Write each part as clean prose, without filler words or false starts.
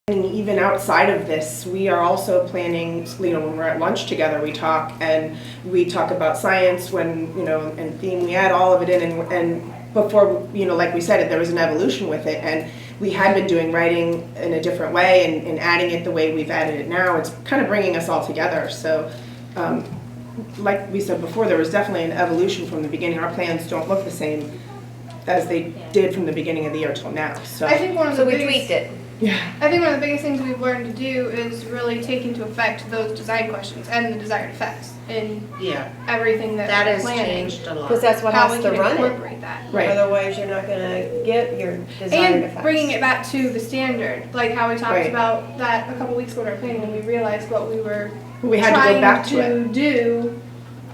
Even outside of this, we are also planning, when we're at lunch together, we talk about science and theme, we add all of it in, and before, like we said, there was an evolution with it, and we had been doing writing in a different way and adding it the way we've added it now. It's kind of bringing us all together. So, like we said before, there was definitely an evolution from the beginning. Our plans don't look the same as they did from the beginning of the year till now. So I think we tweaked it. Yeah. I think one of the biggest things we've learned to do is really take into effect those design questions and the desired effects in everything that has we're planning. changed a lot. Because that's what How has we to can run it. incorporate that. Right. Otherwise, you're not going to get your desired effects. And bringing it back to the standard, like how we talked about that a couple weeks ago in our planning, and we realized what we were We had to trying go back to it. do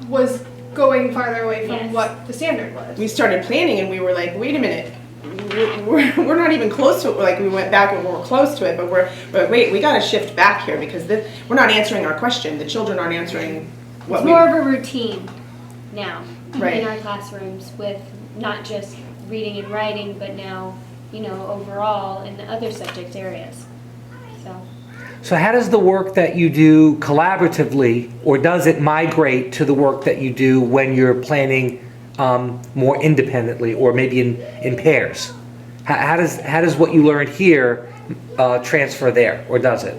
was going farther away from what the standard was. We started planning and we were like, wait a minute, we're not even close to it. Like we went back and we're close to it, but we're like, wait, we got to shift back here because we're not answering our question. The children aren't answering what It's more of a routine now in our classrooms with not just reading and writing, but now, overall in the other subject areas. So how does the work that you do collaboratively, or does it migrate to the work that you do when you're planning more independently or maybe in pairs? How does what you learned here transfer there, or does it?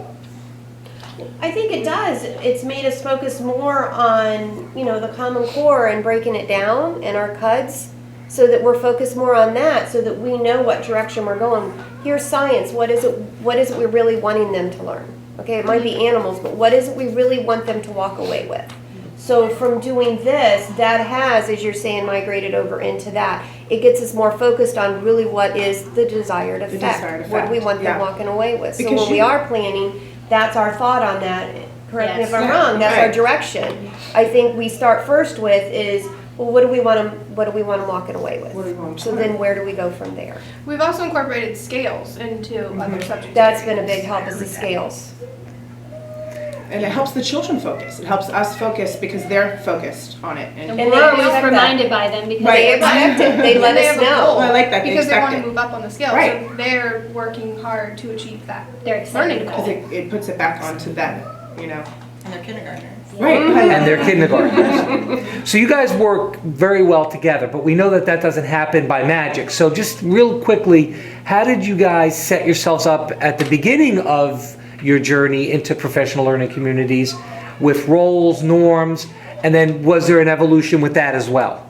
I think it does. It's made us focus more on, the Common Core and breaking it down and our CUDs, so that we're focused more on that, so that we know what direction we're going. Here's science. What is it we're really wanting them to learn? Okay, it might be animals, but what is it we really want them to walk away with? So from doing this, that has, as you're saying, migrated over into that. It gets us more focused on really what is the desired effect. What do we want them walking away with? So when we are planning, that's our thought on that. Correct me if I'm wrong. That's our direction. I think we start first with is, well, what do we want them walking away with? So then where do we go from there? We've also incorporated scales into other subjects. That's been a big help, is the scales. And it helps the children focus. It helps us focus because they're focused on it. And we're always reminded by them because they expect it. They let us know. I like that. Because they want to move up on the scale. Right. So they're working hard to achieve that. they're excited about Because it. it puts it back onto them, And they're kindergartners. Right. And they're kindergartners. So you guys work very well together, but we know that doesn't happen by magic. So just real quickly, how did you guys set yourselves up at the beginning of your journey into professional learning communities with roles, norms, and then was there an evolution with that as well?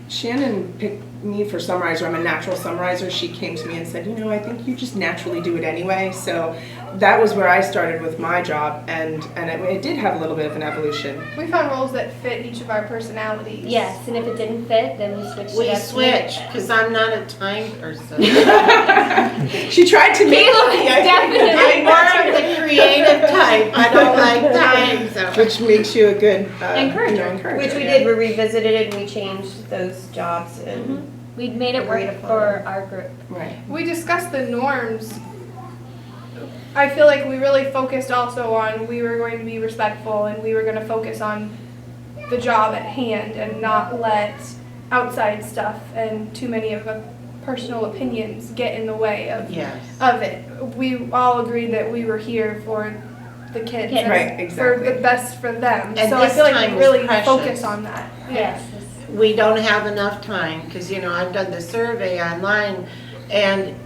Shannon picked me for summarizer. I'm a natural summarizer. She came to me and said, I think you just naturally do it anyway. So that was where I started with my job, and it did have a little bit of an evolution. We found roles that fit each of our personalities. Yes, and if it didn't fit, then we switched it We up. switch, because I'm not a time person. She tried to make Caleb is definitely I'm more of the creative type. I don't like time, so. which makes you a good Encourager. encourager. Which we did. We revisited it and we changed those jobs. And We made it work for our group. Right. We discussed the norms. I feel like we really focused also on we were going to be respectful and we were going to focus on the job at hand and not let outside stuff and too many of the personal opinions get in the way of it. We all agreed that we were here for the kids. Yes. Right, exactly. For the best for them. And so I this feel like time we is really precious. focus on that. Yes. We don't have enough time, because, I've done the survey online, and,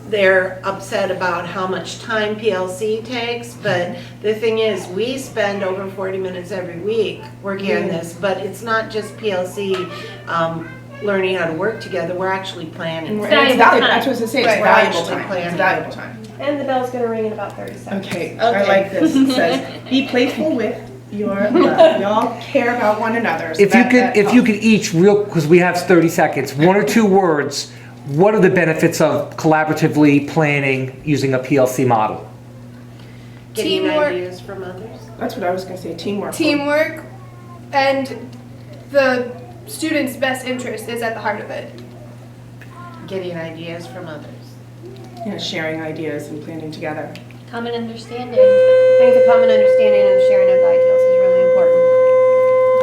they're upset about how much time PLC takes, but the thing is, we spend over 40 minutes every week working on this, but it's not just PLC learning how to work together, we're actually planning. It's valuable valuable. time. That's what I was going to say. It's Right. valuable We're actually time. It's planning. valuable time. the bell's going to ring in about 30 seconds. Okay. I like this. It says, be playful with your love. Y'all care about one another. So If you could each because we have 30 seconds, one or two words, what are the benefits of collaboratively planning using a PLC model? Getting Teamwork. ideas from others. That's what I was going to say. Teamwork. Teamwork and the student's best interest is at the heart of it. Getting ideas from others. Yeah, sharing ideas and planning together. Common understanding. I think the common understanding and sharing of ideals is